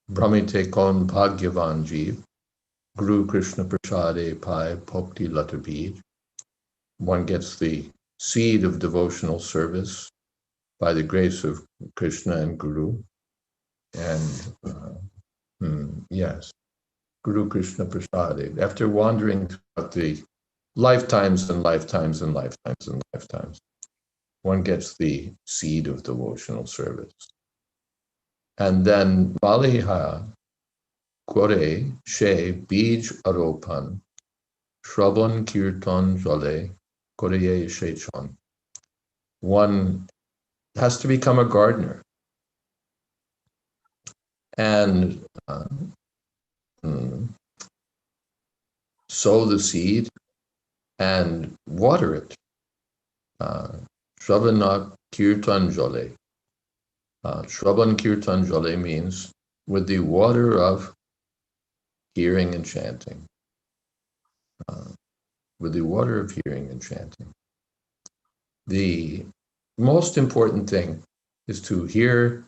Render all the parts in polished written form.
Brahmite kon bhagyavan jeev, Guru Krishna prasade pai bhakti latabid. One gets the seed of devotional service by the grace of Krishna and Guru. And yes, Guru Krishna prasade. After wandering throughout the lifetimes and lifetimes and lifetimes and lifetimes, one gets the seed of devotional service. And then Baliha Kore She Bij Aropan Shravan Kirtan Jale Koreye Shechon. One has to become a gardener and sow the seed and water it. Shravanat Kirtan Jale. Shravan Kirtan Jale means with the water of hearing and chanting. With the water of hearing and chanting. The most important thing is to hear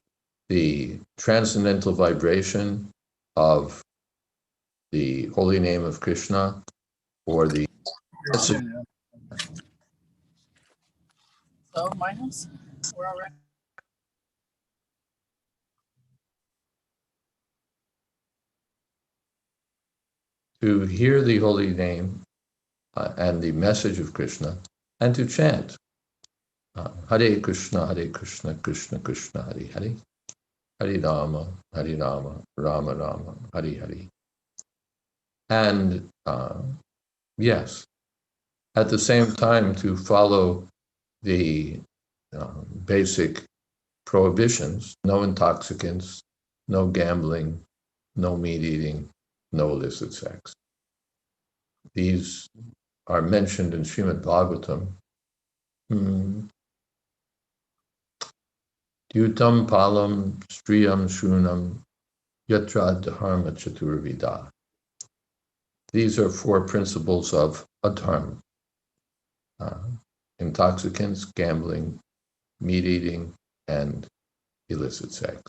the transcendental vibration of the holy name of Krishna or the So my house, we're already. to hear the holy name and the message of Krishna and to chant Hare Krishna, Krishna Krishna, Hare Hare, Hare Rama, Rama Rama, Hare Hare. And yes, at the same time to follow the basic prohibitions, no intoxicants, no gambling, no meat eating, no illicit sex. These are mentioned in Srimad Bhagavatam. Dyutam palam striyam shunam yatra dharma chaturvida. These are 4 principles of adharma. Intoxicants, gambling, meat eating, and illicit sex.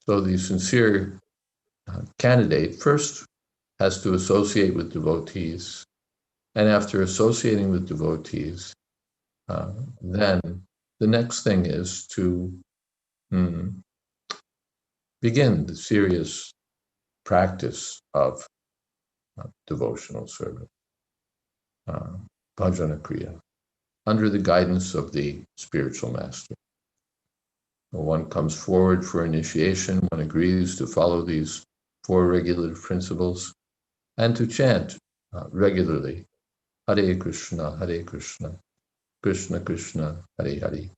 So the sincere candidate first has to associate with devotees, and after associating with devotees, then the next thing is to begin the serious practice of devotional service, bhajana kriya, under the guidance of the spiritual master. One comes forward for initiation, one agrees to follow these 4 regulative principles and to chant regularly, Hare Krishna, Krishna Krishna, Hare Hare,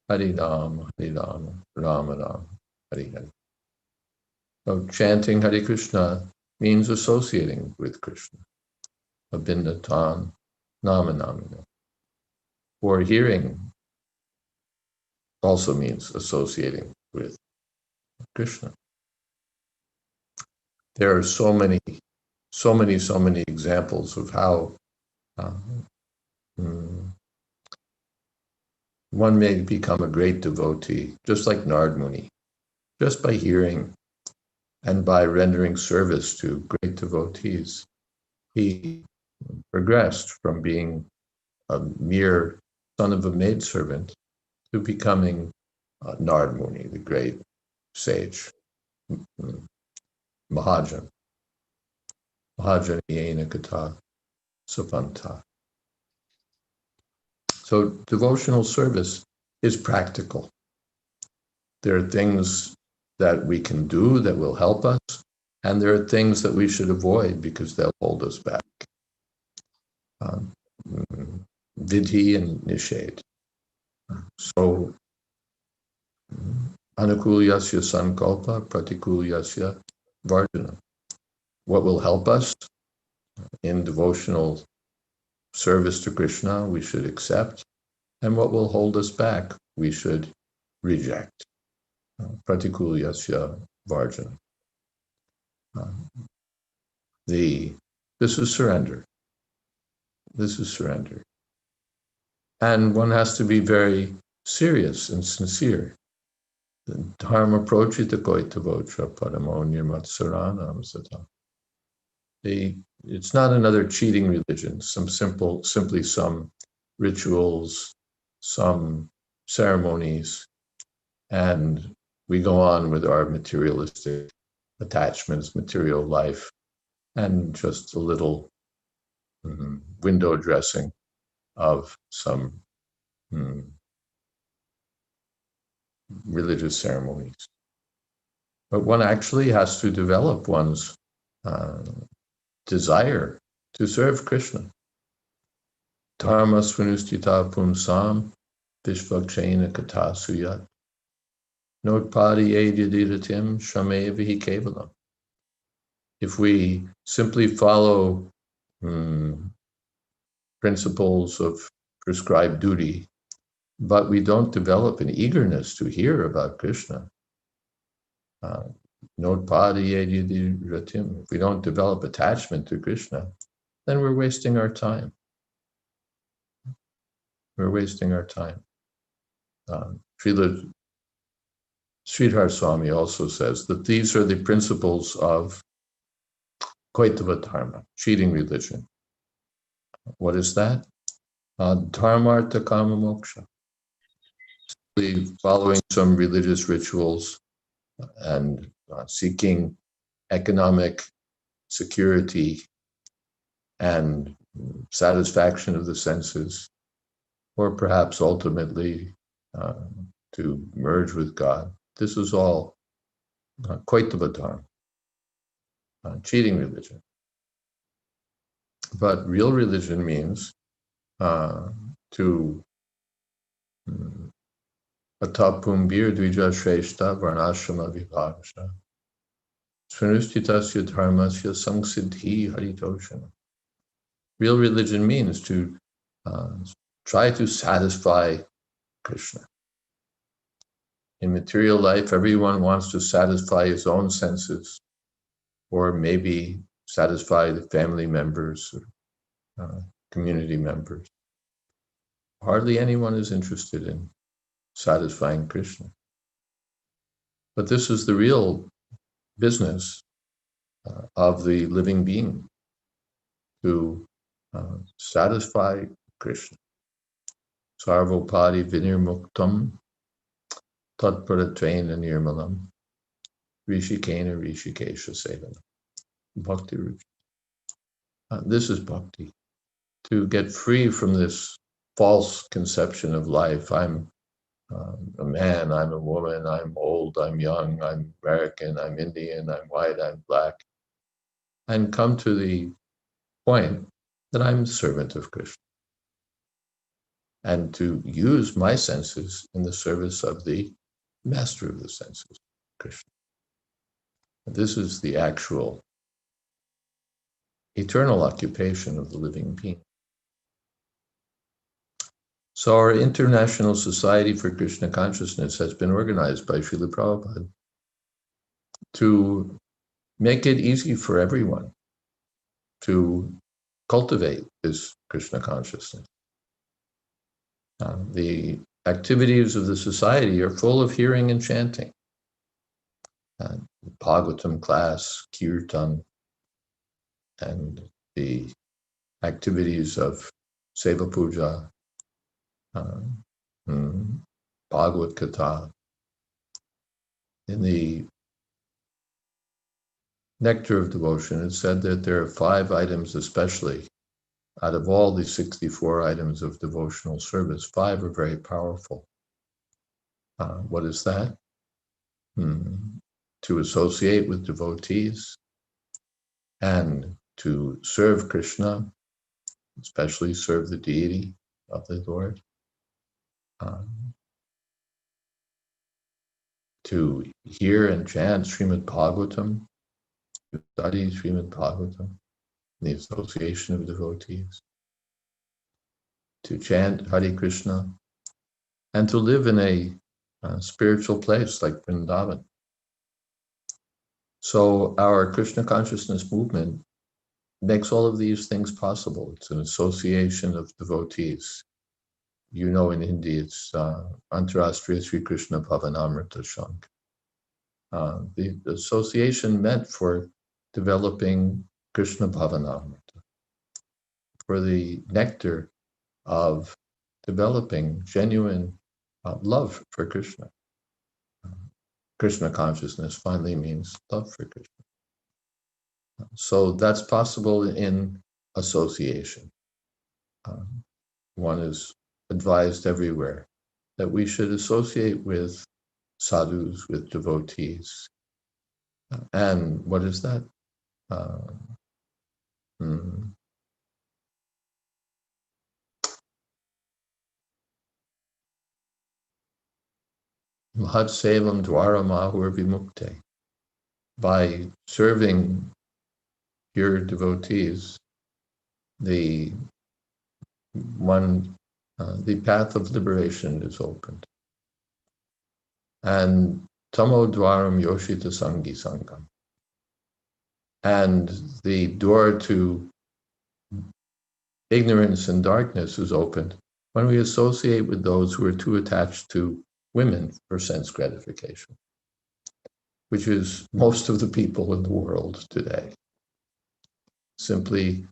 Hare Rama, Rama Rama, Hare Hare. So chanting Hare Krishna means associating with Krishna, Abindatan Namanamina. Or hearing also means associating with Krishna. There are so many examples of how one may become a great devotee, just like Narad Muni, just by hearing and by rendering service to great devotees. He progressed from being a mere son of a maidservant to becoming Narad Muni, the great sage, Mahajan. Mahajan Yena Kata Sapanta. So devotional service is practical. There are things that we can do that will help us, and there are things that we should avoid because they'll hold us back. Vidhi and Nishad. So, Anukulyasya Sankalpa, Pratikulyasya Vardhana. What will help us in devotional service to Krishna, we should accept, and what will hold us back, we should reject. Pratikulyasya Vardhana. This is surrender. This is surrender. And one has to be very serious and sincere Dharma prochita koitavocha paramo nirmatsaranam sata. It's not another cheating religion, simply some rituals, some ceremonies, and we go on with our materialistic attachments, material life, and just a little window dressing of some religious ceremonies. But one actually has to develop one's desire to serve Krishna. Dharma svanustita pumsam vishvakshena kata suyat notpadi edyadiratim shamevahi kevalam. If we simply follow principles of prescribed duty, but we don't develop an eagerness to hear about Krishna, if we don't develop attachment to Krishna, then we're wasting our time. We're wasting our time. Sridhar Swami also says that these are the principles of Koitava Dharma, cheating religion. What is that? Dharmartha Kama Moksha. Following some religious rituals and seeking economic security and satisfaction of the senses, or perhaps ultimately to merge with God. This is all Koitava Dharma, cheating religion. But real religion means to atapumbir dvija shreshta varnashrama vibhagashta svanustitasya dharmasya samsiddhi haritoshana. Real religion means to try to satisfy Krishna. In material life, everyone wants to satisfy his own senses, or maybe satisfy the family members, or community members. Hardly anyone is interested in satisfying Krishna. But this is the real business of the living being, to satisfy Krishna. Sarvopadi vinirmuktam tatparatvena nirmalam rishikena rishikesha sevana. Bhakti ruchi. This is bhakti. To get free from this false conception of life. I'm a man, I'm a woman, I'm old, I'm young, I'm American, I'm Indian, I'm white, I'm black. And come to the point that I'm a servant of Krishna. And to use my senses in the service of the master of the senses, Krishna. This is the actual eternal occupation of the living being. So our International Society for Krishna Consciousness has been organized by Srila Prabhupada to make it easy for everyone to cultivate this Krishna consciousness. The activities of the society are full of hearing and chanting. Bhagavatam Class, Kirtan, and the activities of Seva Puja, Bhagavad Gita. In the Nectar of Devotion, it's said that there are 5 items especially. Out of all the 64 items of devotional service, 5 are very powerful. What is that? To associate with devotees and to serve Krishna, especially serve the deity of the Lord. To hear and chant Srimad Bhagavatam, to study Srimad Bhagavatam, the association of devotees, to chant Hare Krishna, and to live in a spiritual place like Vrindavan. So our Krishna consciousness movement makes all of these things possible. It's an association of devotees. you know, in Hindi, it's Antarashtriya Sri Krishna Bhavanamrita Shank. The association meant for developing Krishna Bhavanamrita, for the nectar of developing genuine love for Krishna. Krishna consciousness finally means love for Krishna. So that's possible in association. One is advised everywhere that we should associate with sadhus, with devotees. And what is that? Mahat sevam dwara mahur vimukte. By serving pure devotees, the path of liberation is opened. And tamo dwaram yoshita sangi sangam. And the door to ignorance and darkness is opened when we associate with those who are too attached to women for sense gratification, which is most of the people in the world today. Simply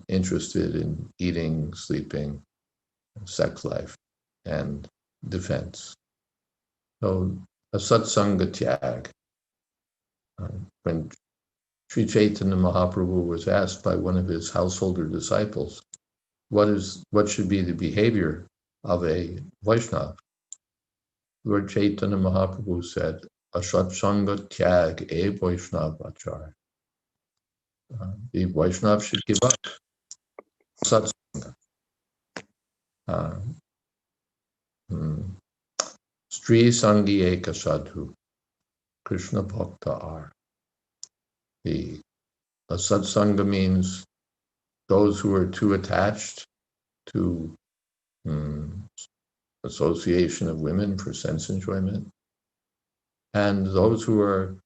interested in eating, sleeping, sex life, and defense. So a satsanga tyag. When Sri Chaitanya Mahaprabhu was asked by one of his householder disciples, what should be the behavior of a Vaishnava? Lord Chaitanya Mahaprabhu said, Asatsanga tyag e Vaishnava achar. The Vaishnava should give up satsanga. Stri sangi eka sadhu, Krishna bhakta ar. The satsanga means those who are too attached to association of women for sense enjoyment, and those who are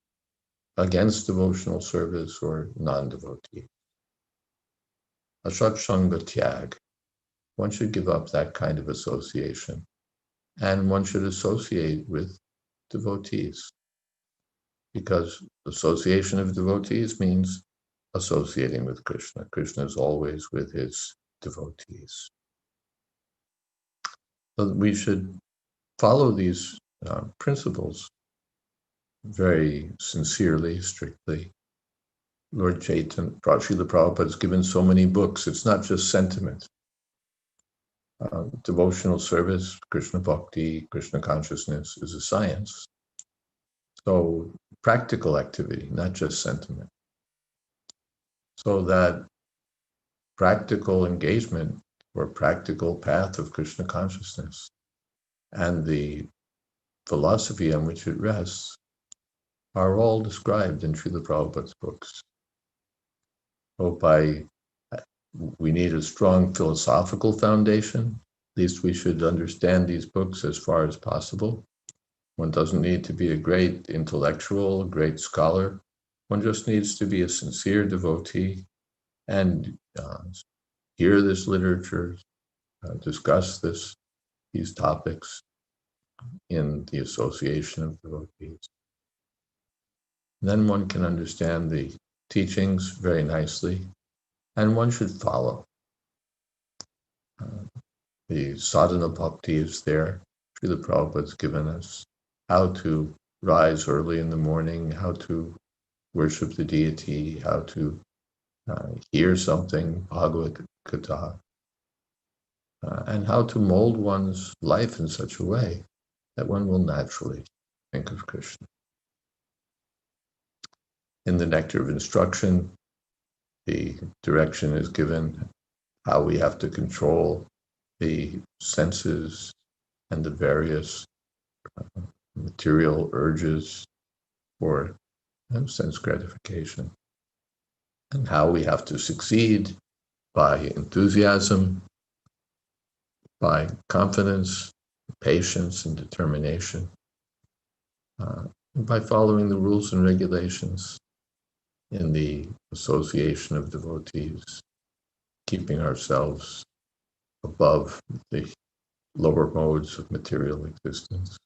against devotional service or non-devotee. Asatsanga tyag. One should give up that kind of association, and one should associate with devotees, because association of devotees means associating with Krishna. Krishna is always with his devotees. So we should follow these principles very sincerely, strictly. Lord Chaitanya, Srila Prabhupada has given so many books. It's not just sentiment. Devotional service, Krishna bhakti, Krishna consciousness is a science. So practical activity, not just sentiment. So that practical engagement or practical path of Krishna consciousness and the philosophy on which it rests are all described in Srila Prabhupada's books. So we need a strong philosophical foundation. At least we should understand these books as far as possible. One doesn't need to be a great intellectual, a great scholar. One just needs to be a sincere devotee and hear this literature, discuss these topics in the association of devotees. Then one can understand the teachings very nicely, and one should follow. The sadhana bhakti is there. Srila Prabhupada's given us how to rise early in the morning, how to worship the deity, how to hear something, Bhagavad Gita, and how to mold one's life in such a way that one will naturally think of Krishna. In the Nectar of Instruction, the direction is given how we have to control the senses and the various material urges for sense gratification, and how we have to succeed by enthusiasm, by confidence, patience, and determination, by following the rules and regulations in the association of devotees, keeping ourselves above the lower modes of material existence.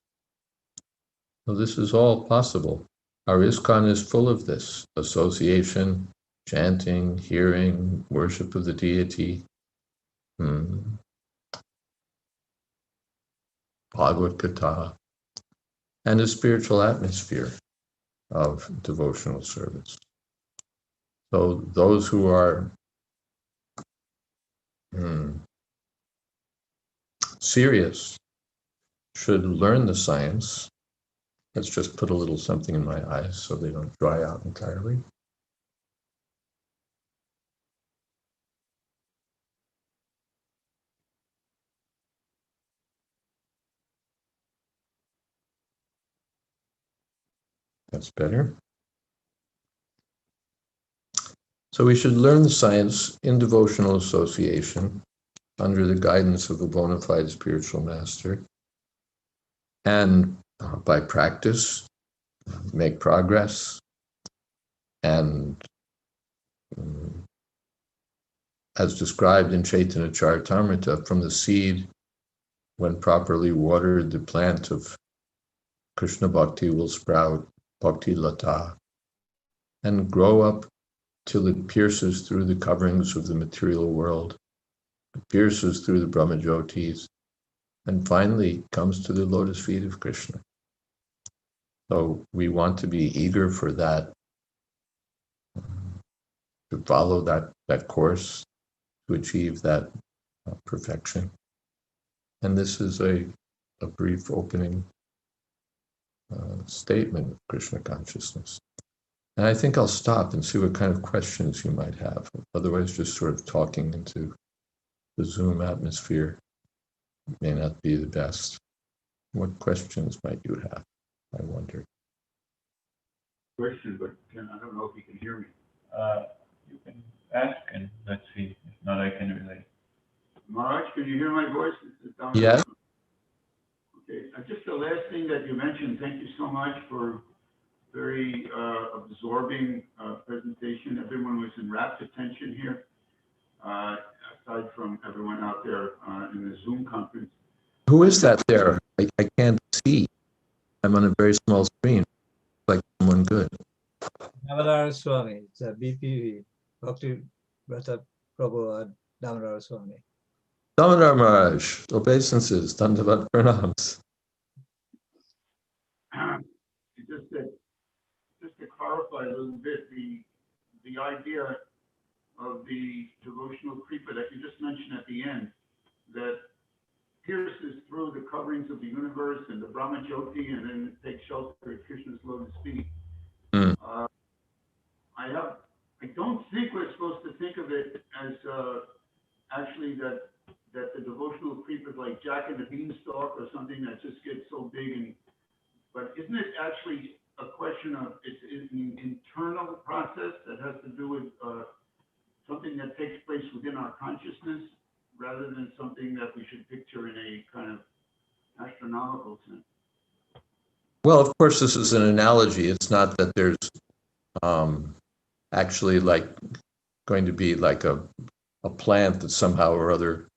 So this is all possible. Our ISKCON is full of this: association, chanting, hearing, worship of the deity, Bhagavad Gita, and a spiritual atmosphere of devotional service. So those who are serious should learn the science. Let's just put a little something in my eyes so they don't dry out entirely. That's better. So we should learn the science in devotional association under the guidance of a bona fide spiritual master, and by practice make progress, and as described in Chaitanya Charitamrita, from the seed, when properly watered, the plant of Krishna Bhakti will sprout Bhakti Lata and grow up till it pierces through the coverings of the material world, it pierces through the Brahmajotis, and finally comes to the lotus feet of Krishna. So we want to be eager for that, to follow that course, to achieve that perfection. And this is a brief opening statement of Krishna consciousness. And I think I'll stop and see what kind of questions you might have. Otherwise, just sort of talking into the Zoom atmosphere may not be the best. What questions might you have, I wonder? Question, but I don't know if you can hear me. You can ask and let's see. If not, I can relay. Maharaj, can you hear my voice? Yes. Okay, just the last thing that you mentioned, thank you so much for very absorbing presentation. Everyone was in rapt attention here, aside from everyone out there in the Zoom conference. Who is that there? I can't see. I'm on a very small screen. Like someone good. Damodar Swami, it's a BPV, Bhakti Vrata Prabhu Damodar Swami. Damodar Maharaj, obeisances, Dandavat Pranams. Just to clarify a little bit, the idea of the devotional kripa that you just mentioned at the end, that pierces through the coverings of the universe and the Brahma Jyoti, and then takes shelter at Krishna's lotus feet. I don't think we're supposed to think of it as actually that the devotional kripa is like Jack and the Beanstalk or something that just gets so big. But isn't it actually a question of it's an internal process that has to do with something that takes place within our consciousness, rather than something that we should picture in a kind of astronomical sense? Well, of course, this is an analogy. It's not that there's actually like going to be like a plant that somehow or other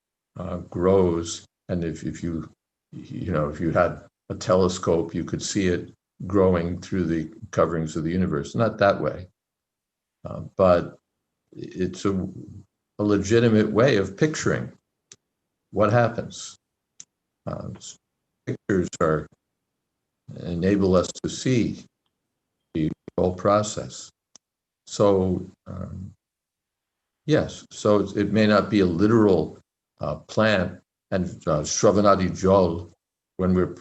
grows, and if you had a telescope, you could see it growing through the coverings of the universe. Not that way, but it's a legitimate way of picturing what happens. Pictures enable us to see the whole process. So yes, so it may not be a literal plant, and Shravanadi Jol, when we're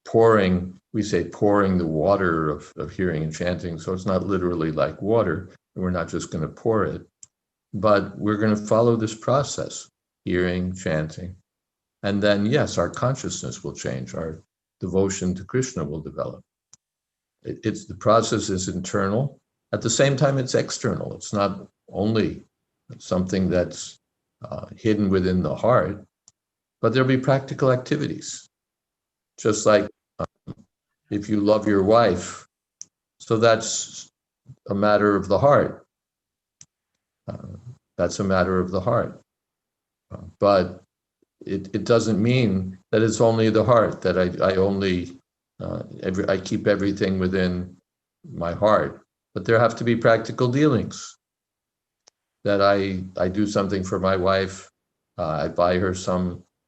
pouring, we say pouring the water of hearing and chanting, so it's not literally like water, and we're not just going to pour it, but we're going to follow this process, hearing, chanting, and then yes, our consciousness will change, our devotion to Krishna will develop. The process is internal. At the same time, it's external. It's not only something that's hidden within the heart, but there'll be practical activities. Just like if you love your wife, so that's a matter of the heart. That's a matter of the heart. But it doesn't mean that it's only the heart, that I only, I keep everything within my heart. But there have to be practical dealings, that I do something for my wife, I buy her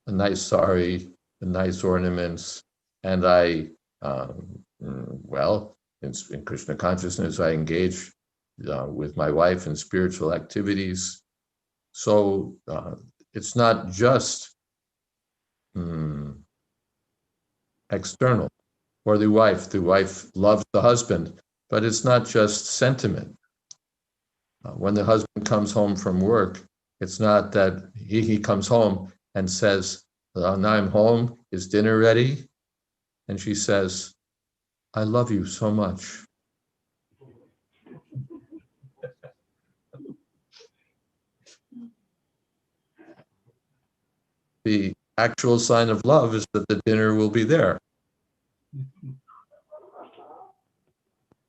a nice sari, nice ornaments, and well, in Krishna consciousness, I engage with my wife in spiritual activities. So it's not just external. Or the wife loves the husband, but it's not just sentiment. When the husband comes home from work, it's not that he comes home and says, now I'm home, is dinner ready? And she says, I love you so much. The actual sign of love is that the dinner will be there.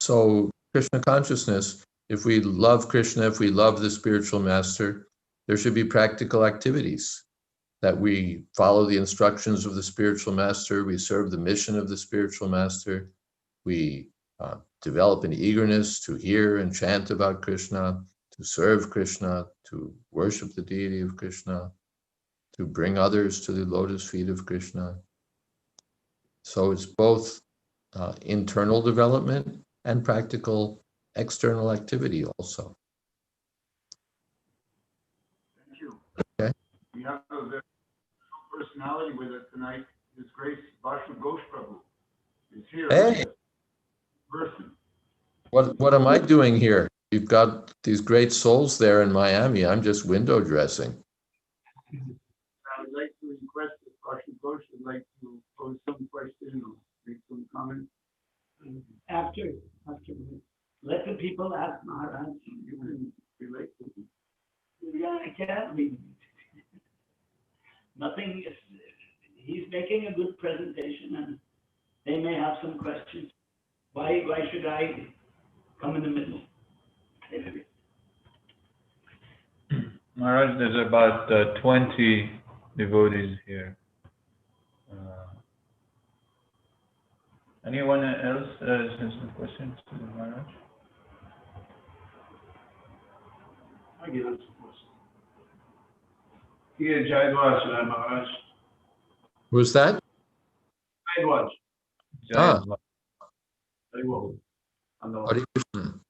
So Krishna consciousness, if we love Krishna, if we love the spiritual master, there should be practical activities, that we follow the instructions of the spiritual master, we serve the mission of the spiritual master, we develop an eagerness to hear and chant about Krishna, to serve Krishna, to worship the deity of Krishna, to bring others to the lotus feet of Krishna. So it's both internal development and practical external activity also. Thank you. Okay. We have a very personality with us tonight. His Grace Bashu Ghosh Prabhu is here. Hey. Person. What am I doing here? You've got these great souls there in Miami. I'm just window dressing. I would like to request that Bashu Ghosh would like to pose some question or make some comment. After, let the people ask Maharaj. You can relate to them. Yeah, I can't read. Nothing, he's making a good presentation and they may have some questions. Why should I come in the middle? Maharaj, there's about 20 devotees here. Anyone else has some questions to Maharaj? I give us a question. Here, Jayadwaj, Maharaj. Who's that? Jayadwaj. Ah. Very well. Hare Krishna.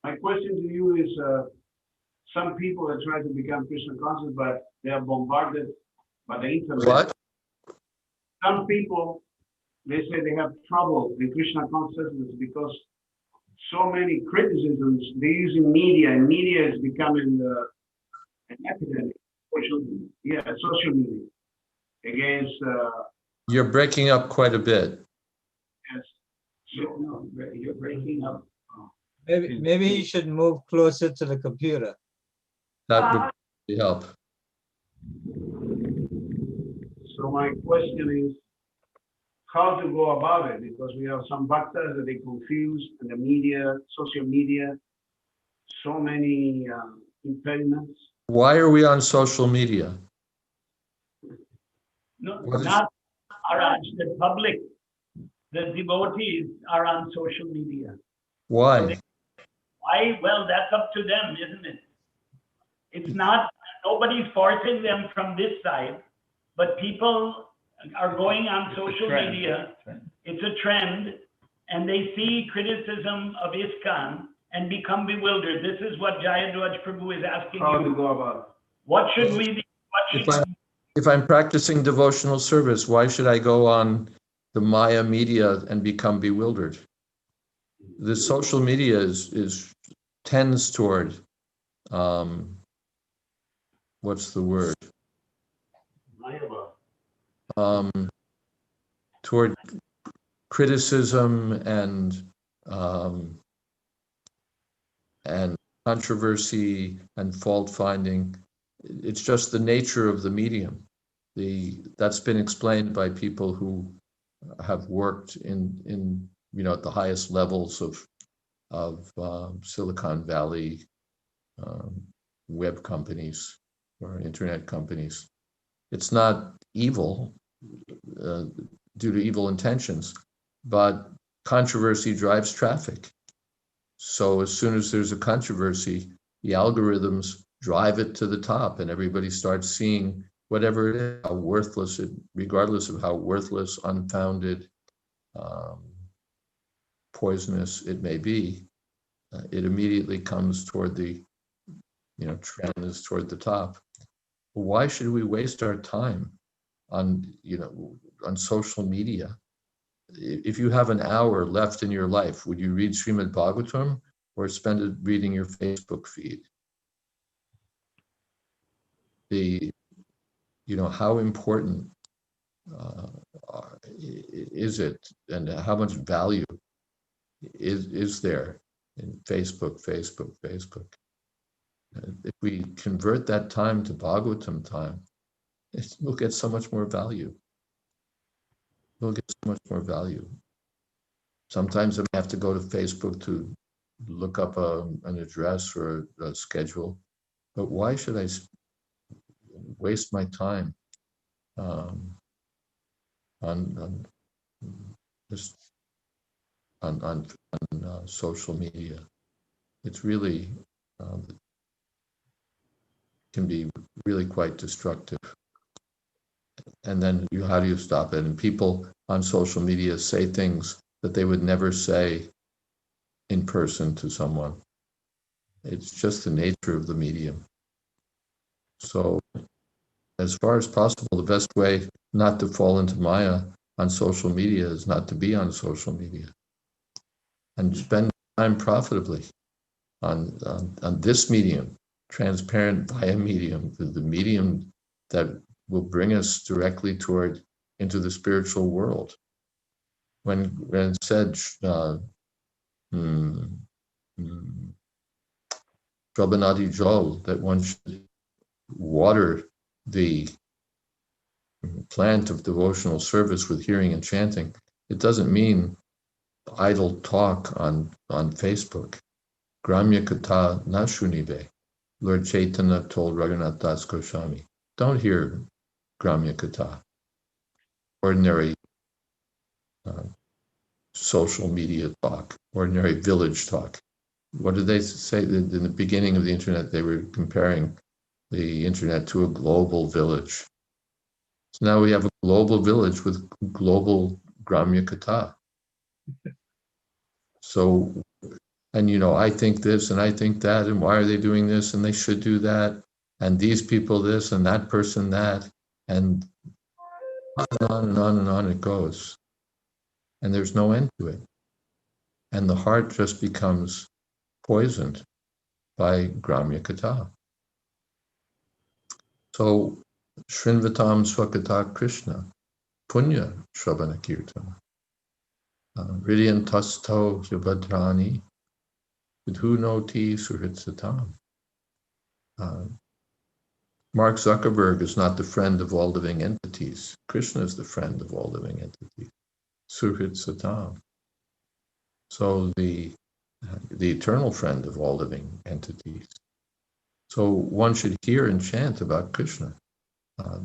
My question to you is, some people are trying to become Krishna conscious, but they are bombarded by the internet. What? Some people, they say they have trouble with Krishna consciousness because so many criticisms they use in media, and media is becoming an epidemic. Social media against. You're breaking up quite a bit. Yes. No, you're breaking up. Maybe he should move closer to the computer. That would really help. So my question is, how to go about it? Because we have some bhaktas that they confuse in the media, social media, so many impediments. Why are we on social media? No, What is- not Maharaj, the public, the devotees are on social media. Why? Why? Well, that's up to them, isn't it? It's not, nobody's forcing them from this side, but people are going on social media. It's a trend, and they see criticism of ISKCON and become bewildered. This is what Jayadwaj Prabhu is asking How to you. go about it? What should we be? If I'm practicing devotional service, why should I go on the Maya media and become bewildered? The social media tends toward what's the word? Toward criticism and controversy and fault finding. It's just the nature of the medium. That's been explained by people who have worked in at the highest levels of Silicon Valley web companies or internet companies. It's not evil due to evil intentions, but controversy drives traffic. So as soon as there's a controversy, the algorithms drive it to the top, and everybody starts seeing whatever it is, how worthless it, regardless of how worthless, unfounded, poisonous it may be, it immediately comes toward the, trend is toward the top. Why should we waste our time on, on social media? If you have an hour left in your life, would you read Srimad Bhagavatam or spend it reading your Facebook feed? How important is it, and how much value is there in Facebook? If we convert that time to Bhagavatam time, we'll get so much more value. Sometimes I may have to go to Facebook to look up an address or a schedule, but why should I waste my time on social media? It's really can be really quite destructive. And then how do you stop it? And people on social media say things that they would never say in person to someone. It's just the nature of the medium. So as far as possible, the best way not to fall into Maya on social media is not to be on social media, and spend time profitably on this medium, transparent via medium, the medium that will bring us directly into the spiritual world. When it said, Prabhanati Jol, that one should water the plant of devotional service with hearing and chanting, it doesn't mean idle talk on Facebook. Gramya Katha na shunibe, Lord Chaitanya told Raghunath Das Goswami. Don't hear Gramya Katha, ordinary social media talk, ordinary village talk. What did they say? In the beginning of the internet, they were comparing the internet to a global village. So now we have a global village with global Gramya Katha. So, and I think this and I think that, and why are they doing this? And they should do that. And these people this and that person that, and on and on and on it goes. And there's no end to it. And the heart just becomes poisoned by Gramya Katha. So, Shrinvatam Swakata Krishna, Punya Shravana Kirtana, Ridyan Tasto Yabhadrani, Vidhunoti Suhritsatam. Mark Zuckerberg is not the friend of all living entities. Krishna is the friend of all living entities. Suhritsatam. So the eternal friend of all living entities. So one should hear and chant about Krishna.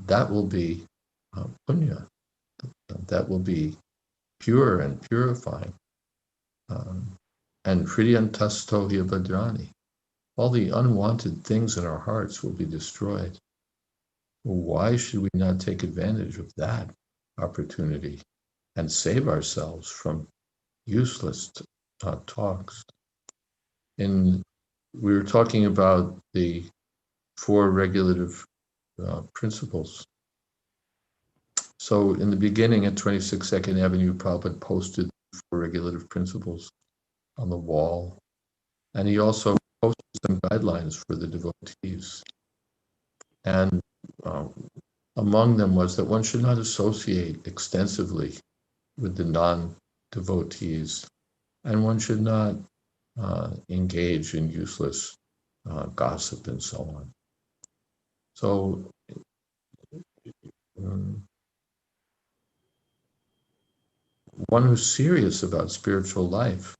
That will be punya. That will be pure and purifying. And Hridyantasto Bhadrani. All the unwanted things in our hearts will be destroyed. Well, why should we not take advantage of that opportunity and save ourselves from useless talks? We were talking about the 4 regulative principles. So in the beginning at 26 Second Avenue, Prabhupada posted 4 regulative principles on the wall. And he also posted some guidelines for the devotees. And among them was that one should not associate extensively with the non-devotees, and one should not engage in useless gossip and so on. So one who's serious about spiritual life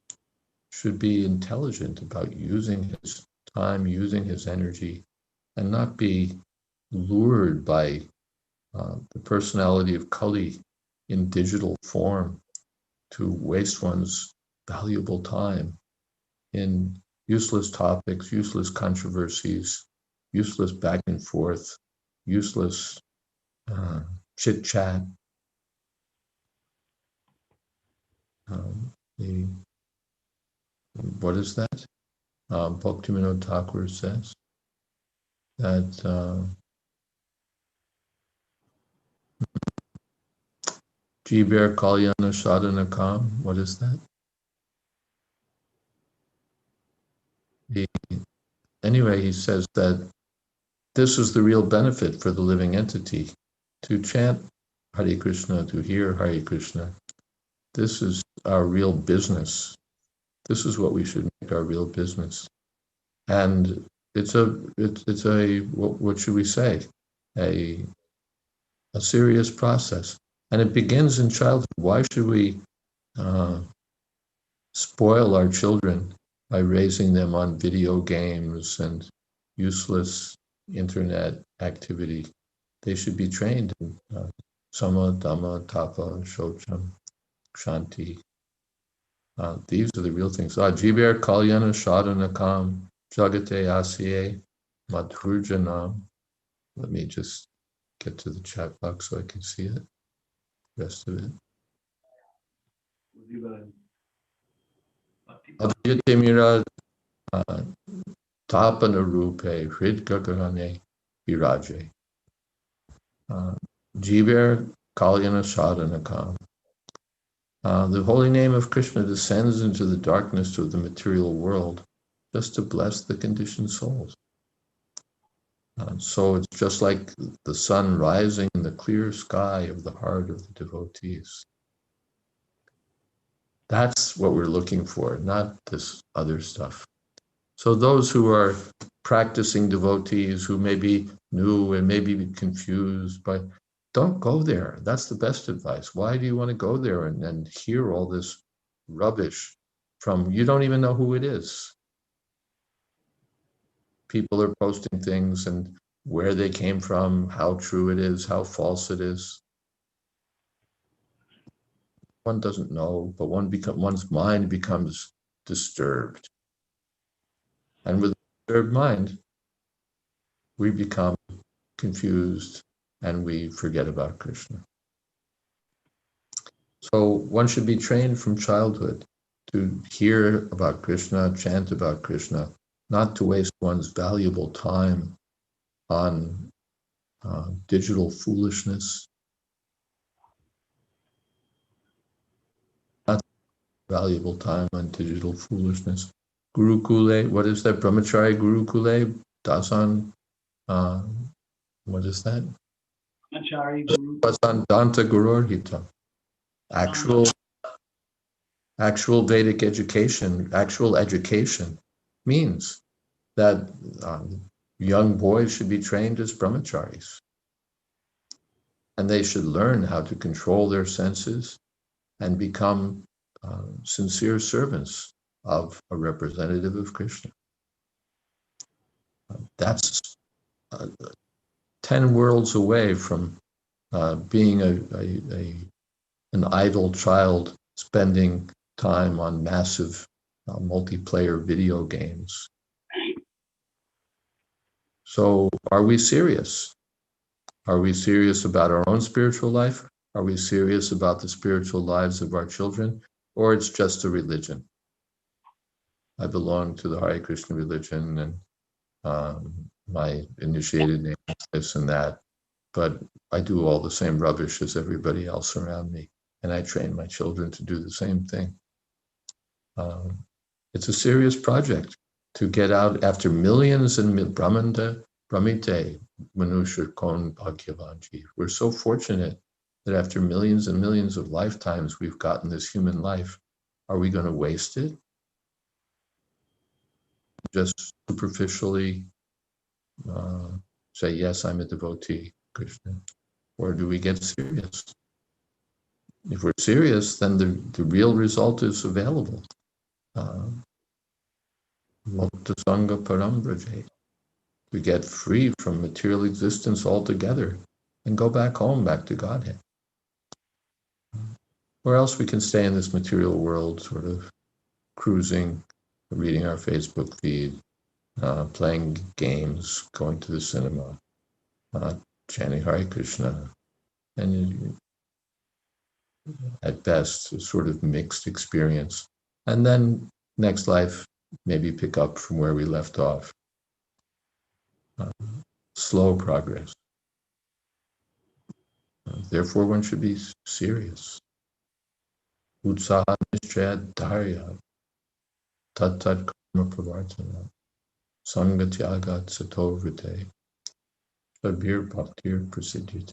should be intelligent about using his time, using his energy, and not be lured by the personality of Kali in digital form, to waste one's valuable time in useless topics, useless controversies, useless back and forth, useless chit chat. What is that? Bhaktivinoda Thakur says that Jiber Kalyana Sadhana Kam, what is that? Anyway, he says that this is the real benefit for the living entity, to chant Hare Krishna, to hear Hare Krishna. This is our real business. This is what we should make our real business. And it's a what should we say? A serious process. And it begins in childhood. Why should we spoil our children by raising them on video games and useless internet activity? They should be trained in Sama, Dhamma, Tapa, Shocham, Shanti. These are the real things. Jiber Kalyana Sadhanakam Jagate Asye Madhurjanam. Let me just get to the chat box so I can see it. The rest of it. Adyatemira Tapana Rupe Hridgagarane Viraje. Jiber Kalyana Sadhanakam. The holy name of Krishna descends into the darkness of the material world just to bless the conditioned souls. So it's just like the sun rising in the clear sky of the heart of the devotees. That's what we're looking for, not this other stuff. So those who are practicing devotees, who may be new and may be confused, but don't go there. That's the best advice. Why do you want to go there and hear all this rubbish from, you don't even know who it is? People are posting things and where they came from, how true it is, how false it is. One doesn't know, but one's mind becomes disturbed. And with a disturbed mind, we become confused and we forget about Krishna. So one should be trained from childhood to hear about Krishna, chant about Krishna, not to waste one's valuable time on digital foolishness. Not valuable time on digital foolishness. Gurukule, what is that? Brahmachari Gurukule, Dasan, what is that? Brahmachari Guru. Dasan Danta Gururhita. Actual Vedic education, actual education means that young boys should be trained as brahmacharis. And they should learn how to control their senses and become sincere servants of a representative of Krishna. That's 10 worlds away from being an idle child spending time on massive multiplayer video games. So are we serious? Are we serious about our own spiritual life? Are we serious about the spiritual lives of our children? Or it's just a religion? I belong to the Hare Krishna religion and my initiated name is this and that, but I do all the same rubbish as everybody else around me. And I train my children to do the same thing. It's a serious project to get out after millions and Brahmante, Manusha Kon Bhagyavan. We're so fortunate that after millions and millions of lifetimes we've gotten this human life. Are we going to waste it? Just superficially say, yes, I'm a devotee, Krishna? Or do we get serious? If we're serious, then the real result is available. Mokta Sangha Param Braje. We get free from material existence altogether and go back home, back to Godhead. Or else we can stay in this material world, sort of cruising, reading our Facebook feed, playing games, going to the cinema, chanting Hare Krishna, and at best, a sort of mixed experience. And then next life, maybe pick up from where we left off. Slow progress. Therefore, one should be serious. Utsaha nishchaya dharya tat karma pravartana sangatyagat sato vrite sabir bhaktir prasiddhite.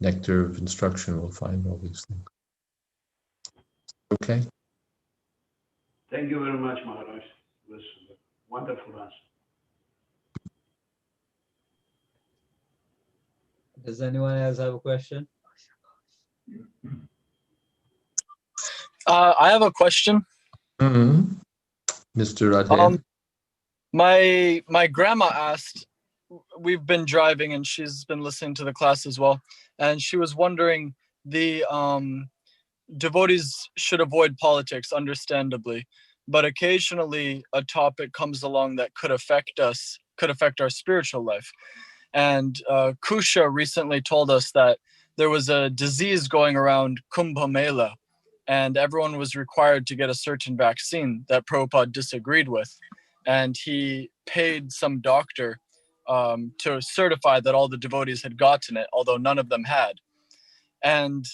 Nectar of instruction will find all these things. Okay? Thank you very much, Maharaj. It was a wonderful answer. Does anyone else have a question? I have a question. Mm-hmm. Mr. Radhe. My grandma asked, we've been driving and she's been listening to the class as well, and she was wondering, the devotees should avoid politics, understandably, but occasionally a topic comes along that could affect us, could affect our spiritual life. And Kusha recently told us that there was a disease going around Kumbh Mela, and everyone was required to get a certain vaccine that Prabhupada disagreed with. And he paid some doctor to certify that all the devotees had gotten it, although none of them had. And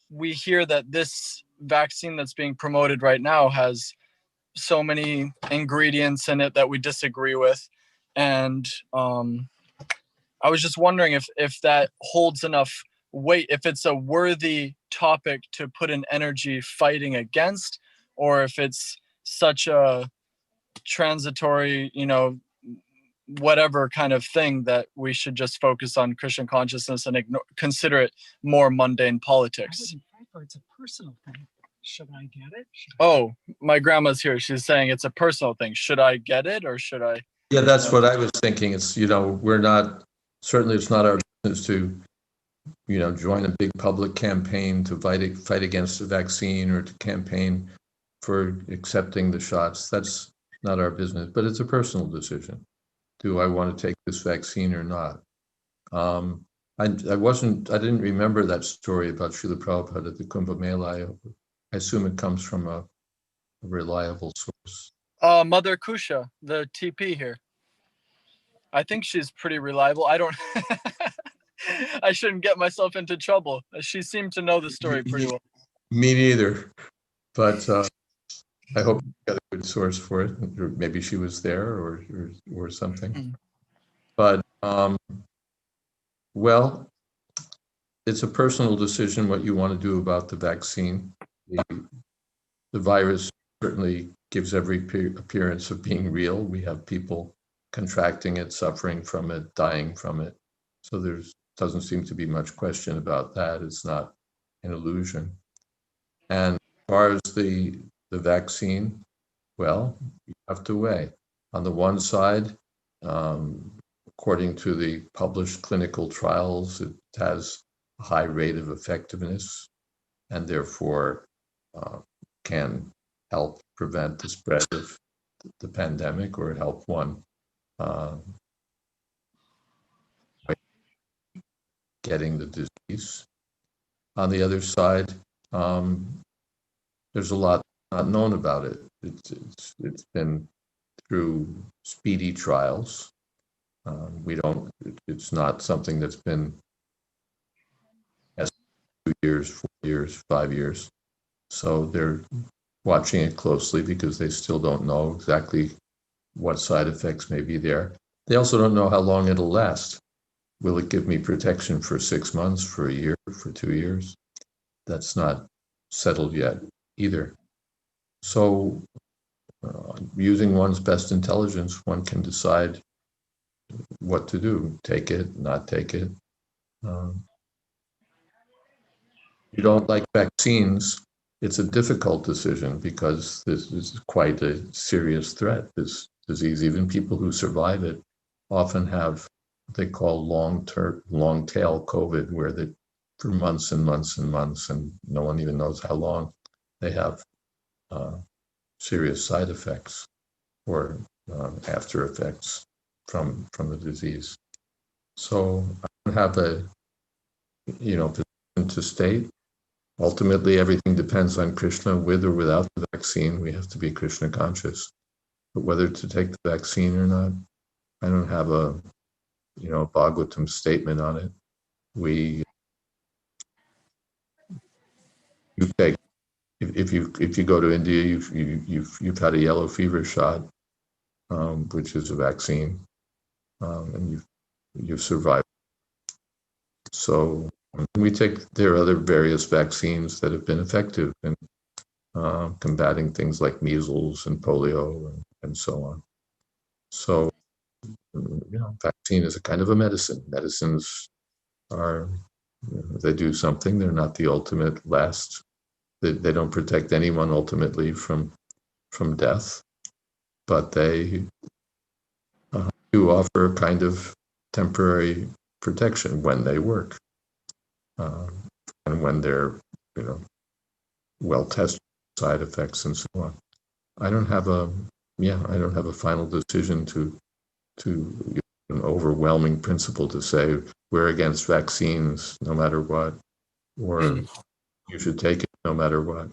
we hear that this vaccine that's being promoted right now has so many ingredients in it that we disagree with. And I was just wondering if that holds enough weight, if it's a worthy topic to put an energy fighting against, or if it's such a transitory, whatever kind of thing that we should just focus on Christian consciousness and consider it more mundane politics. It's a personal thing. Should I get it? Oh, my grandma's here. She's saying it's a personal thing. Should I get it or should I? Yeah, that's what I was thinking. It's, we're not, certainly it's not our business to, join a big public campaign to fight against the vaccine or to campaign for accepting the shots. That's not our business, but it's a personal decision. Do I want to take this vaccine or not? I didn't remember that story about Srila Prabhupada at the Kumbh Mela. I assume it comes from a reliable source. Mother Kusha, the TP here. I think she's pretty reliable. I don't, I shouldn't get myself into trouble. She seemed to know the story pretty well. Me neither, but I hope you got a good source for it. Or maybe she was there or something. But, well, it's a personal decision what you want to do about the vaccine. The virus certainly gives every appearance of being real. We have people contracting it, suffering from it, dying from it. So doesn't seem to be much question about that. It's not an illusion. And as far as the vaccine, well, you have to weigh. On the one side, according to the published clinical trials, it has a high rate of effectiveness and therefore can help prevent the spread of the pandemic or help one getting the disease. On the other side, there's a lot not known about it. It's been through speedy trials. It's not something that's been 2 years, 4 years, 5 years. So they're watching it closely because they still don't know exactly what side effects may be there. They also don't know how long it'll last. Will it give me protection for 6 months, for a year, for 2 years? That's not settled yet either. So using one's best intelligence, one can decide what to do, take it, not take it. You don't like vaccines, it's a difficult decision because this is quite a serious threat, this disease. Even people who survive it often have they call long tail COVID, where for months and months and months, and no one even knows how long, they have serious side effects or after effects from the disease. So I don't have a position to state. Ultimately, everything depends on Krishna. With or without the vaccine, we have to be Krishna conscious. But whether to take the vaccine or not, I don't have a Bhagavatam statement on it. You take, if you go to India, you've had a yellow fever shot, which is a vaccine, and you've survived. So there are other various vaccines that have been effective in combating things like measles and polio and so on. So, vaccine is a kind of a medicine. Medicines are, they do something. They're not the ultimate last. They don't protect anyone ultimately from death, but they do offer a kind of temporary protection when they work, and when they're well tested side effects and so on. I don't have a final decision to an overwhelming principle to say we're against vaccines no matter what, or you should take it no matter what.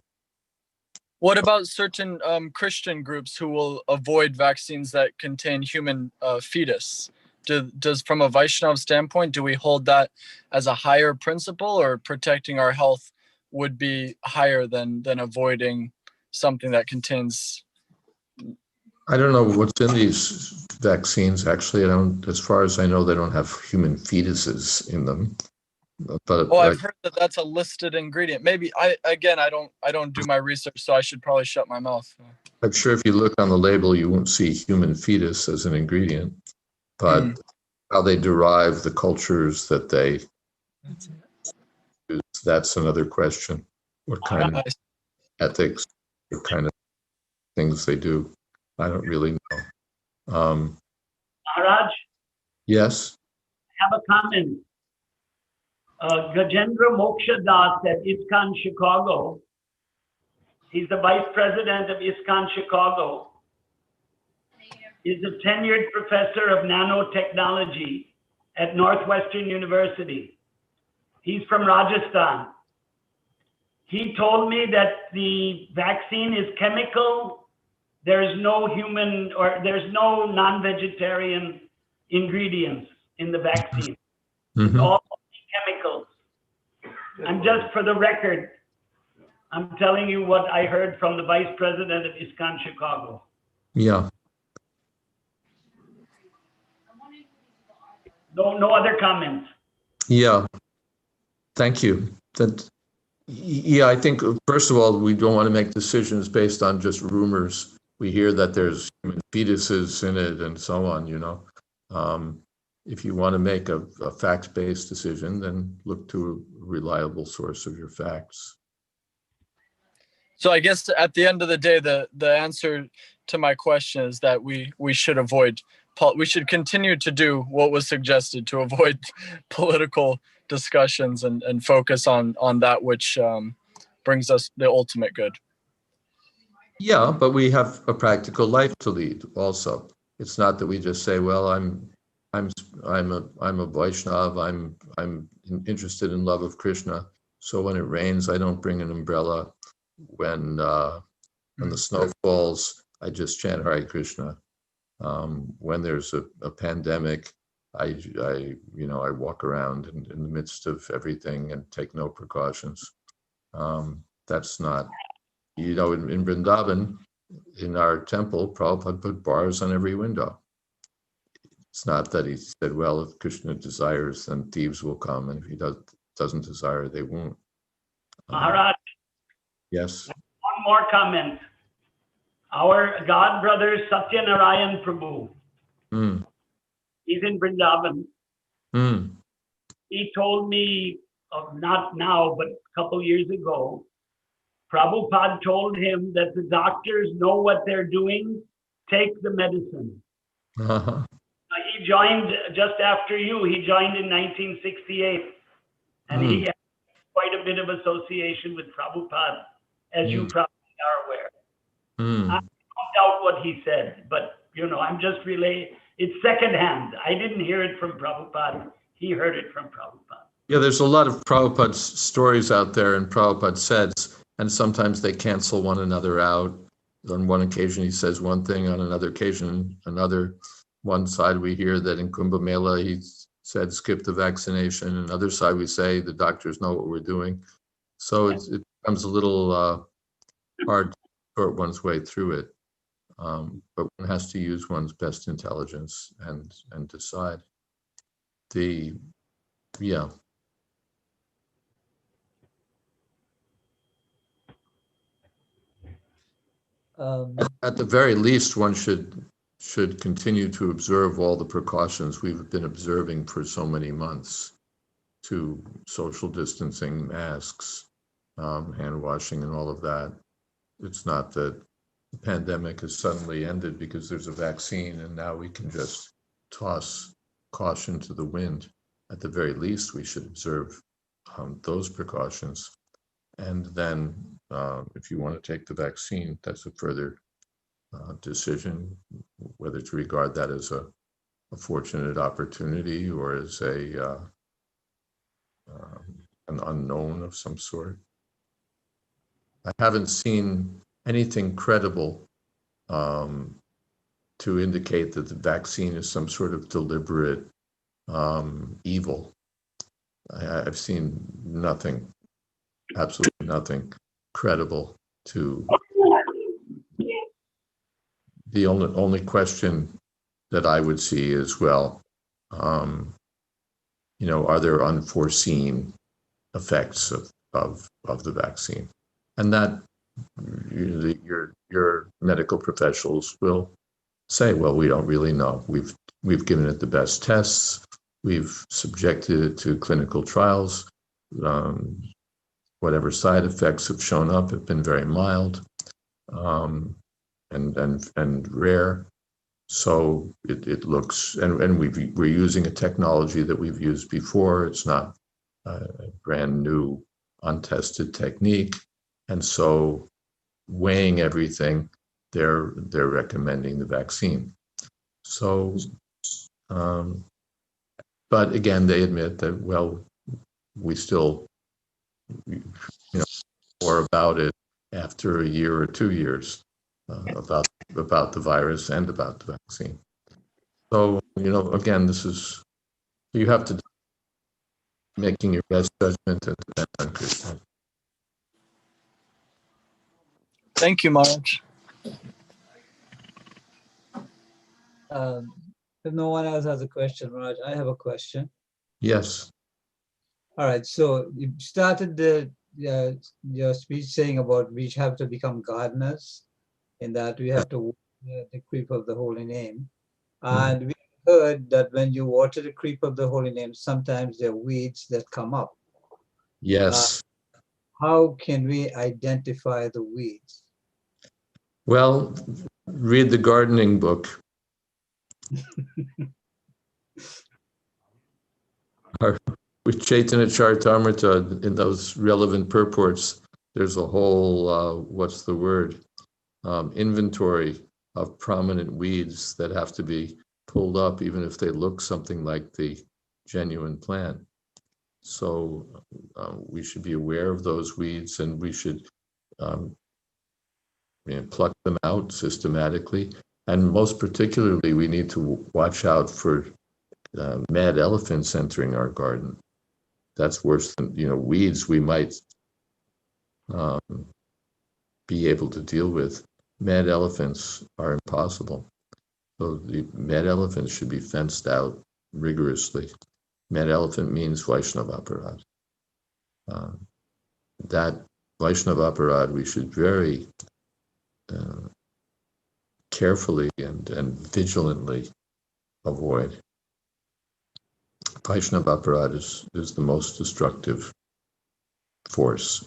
What about certain Christian groups who will avoid vaccines that contain human fetus? Does from a Vaishnava standpoint, do we hold that as a higher principle, or protecting our health would be higher than avoiding something that contains? I don't know what's in these vaccines. Actually, as far as I know, they don't have human fetuses in them. But I've heard that that's a listed ingredient. Maybe I don't do my research, so I should probably shut my mouth. I'm sure if you look on the label, you won't see human fetus as an ingredient. But how they derive the cultures that they use, that's another question. What kind of ethics, what kind of things they do, I don't really know. Maharaj? Yes? I have a comment. Gajendra Moksha Das at ISKCON Chicago. He's the vice president of ISKCON Chicago. He's a tenured professor of nanotechnology at Northwestern University. He's from Rajasthan. He told me that the vaccine is chemical. There's no human or there's no non-vegetarian ingredients in the vaccine. It's all chemicals. And just for the record, I'm telling you what I heard from the vice president of ISKCON Chicago. Yeah. No other comments. Yeah. Thank you. I think, first of all, we don't want to make decisions based on just rumors. We hear that there's human fetuses in it and so on, If you want to make a fact-based decision, then look to a reliable source of your facts. So I guess at the end of the day, the answer to my question is that we should avoid, we should continue to do what was suggested to avoid political discussions and focus on that which brings us the ultimate good. Yeah, but we have a practical life to lead also. It's not that we just say, well, I'm a Vaishnava, I'm interested in love of Krishna, so when it rains, I don't bring an umbrella. When the snow falls, I just chant Hare Krishna. When there's a pandemic, I walk around in the midst of everything and take no precautions. That's not, in Vrindavan, in our temple, Prabhupada put bars on every window. It's not that he said, well, if Krishna desires, then thieves will come, and if he doesn't desire, they won't. Maharaj. Yes. One more comment. Our God brother Satyanarayan Prabhu. He's in Vrindavan. He told me, not now, but a couple years ago, Prabhupada told him that the doctors know what they're doing, take the medicine. He he joined just after you. He joined in 1968. And he had quite a bit of association with Prabhupada, as you probably are aware. I don't doubt what he said, but, you know, I'm just relaying. It's secondhand. I didn't hear it from Prabhupada. He heard it from Prabhupada. Yeah, there's a lot of Prabhupada stories out there, and Prabhupada says, and sometimes they cancel one another out. On one occasion, he says one thing, on another occasion, another. One side we hear that in Kumbh Mela, he said, skip the vaccination. Another side, we say, the doctors know what we're doing. So it becomes a little hard to sort one's way through it. But one has to use one's best intelligence and decide. Yeah. At the very least, one should continue to observe all the precautions we've been observing for so many months, to social distancing, masks, hand washing, and all of that. It's not that the pandemic has suddenly ended because there's a vaccine and now we can just toss caution to the wind. At the very least, we should observe those precautions. And then if you want to take the vaccine, that's a further decision, whether to regard that as a fortunate opportunity or as an unknown of some sort. I haven't seen anything credible to indicate that the vaccine is some sort of deliberate evil. I've seen nothing, absolutely nothing credible to. The only question that I would see is, well, you know, are there unforeseen effects of the vaccine? And that your medical professionals will say, well, we don't really know. We've given it the best tests. We've subjected it to clinical trials. Whatever side effects have shown up have been very mild and rare. So it looks, and we're using a technology that we've used before. It's not a brand new, untested technique. And so weighing everything, they're recommending the vaccine. So, but again, they admit that, well, we still, you know, more about it after a year or 2 years, about the virus and about the vaccine. So, you know, again, you have to making your best judgment and depend on Krishna. Thank you, Maharaj. If no one else has a question, Raj, I have a question. Yes. All right, so you started your speech saying about we have to become gardeners, in that we have to water the creep of the holy name. And we heard that when you water the creep of the holy name, sometimes there are weeds that come up. Yes. How can we identify the weeds? Well, read the gardening book. With Chaitanya Charitamrita, in those relevant purports, there's a whole, what's the word, inventory of prominent weeds that have to be pulled up, even if they look something like the genuine plant. So we should be aware of those weeds, and we should pluck them out systematically. And most particularly, we need to watch out for mad elephants entering our garden. That's worse than, weeds we might be able to deal with. Mad elephants are impossible. So the mad elephants should be fenced out rigorously. Mad elephant means Vaishnava aparad. That Vaishnava aparad we should very carefully and vigilantly avoid. Vaishnava aparad is the most destructive force.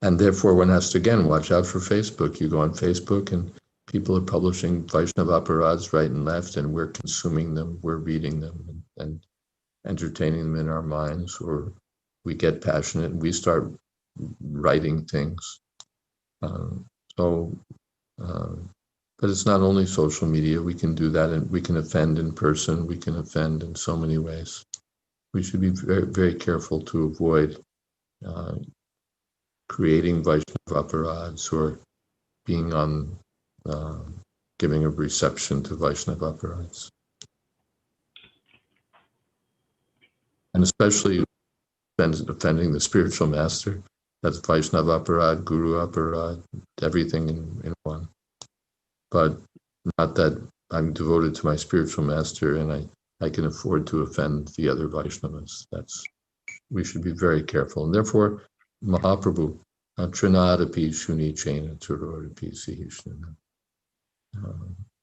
And therefore one has to, again, watch out for Facebook. You go on Facebook and People are publishing Vaishnava Aparads right and left, and we're consuming them, we're reading them and entertaining them in our minds, or we get passionate and we start writing things. But it's not only social media. We can do that, and we can offend in person. We can offend in so many ways. We should be very, very careful to avoid creating Vaishnava Aparads or being on giving a reception to Vaishnava Aparads. And especially offending the spiritual master. That's Vaishnava Aparad, Guru Aparad, everything in one. But not that I'm devoted to my spiritual master and I can afford to offend the other Vaishnavas. We should be very careful. And therefore, Mahaprabhu, Trinadapi Shuni Chena Turodapi Sihishnana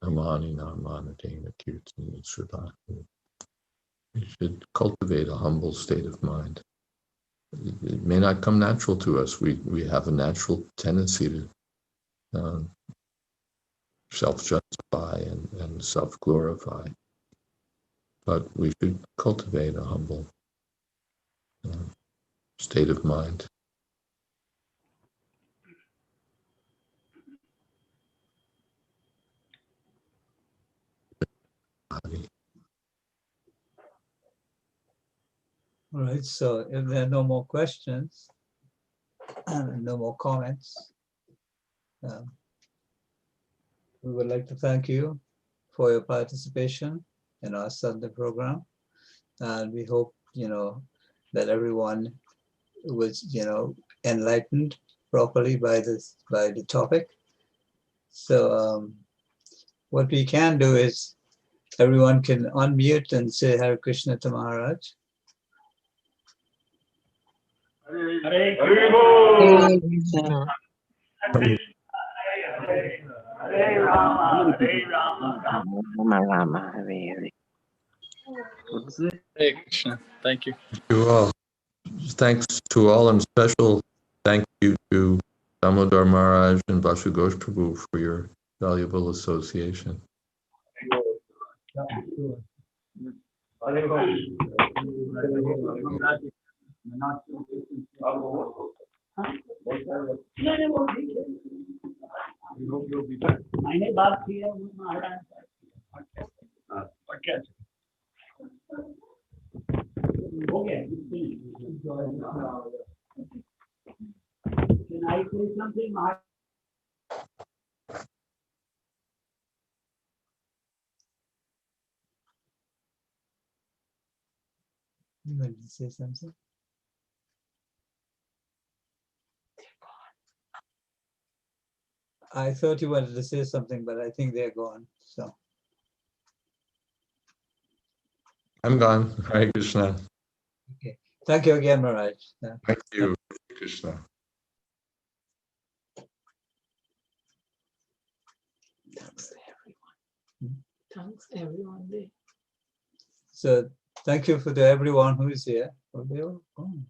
Amani Namana Dena Kirtani Srivaka. We should cultivate a humble state of mind. It may not come natural to us. We have a natural tendency to self-justify and self-glorify. But we should cultivate a humble state of mind. All right, so if there are no more questions, no more comments, we would like to thank you for your participation in our Sunday program. And we hope, that everyone was, enlightened properly by the topic. So what we can do is everyone can unmute and say Hare Krishna to Maharaj. Hare Krishna. Hare Rama, Hare Rama, Rama Rama, Hare Hare. Hey, Krishna. Thank you. Thank you all. Thanks to all, and special thank you to Damodar Maharaj and Vasu Ghosh Prabhu for your valuable association. मैंने बात की है महाराज हो गया. Can I say something, Maharaj? You wanted to say something? I thought you wanted to say something, but I think they're gone. So I'm gone. Hare Krishna. okay. Thank you again, Maharaj. Thank you, Hare Krishna. Thanks everyone. Thanks everyone. So thank you to everyone who is here. Oh, they all gone.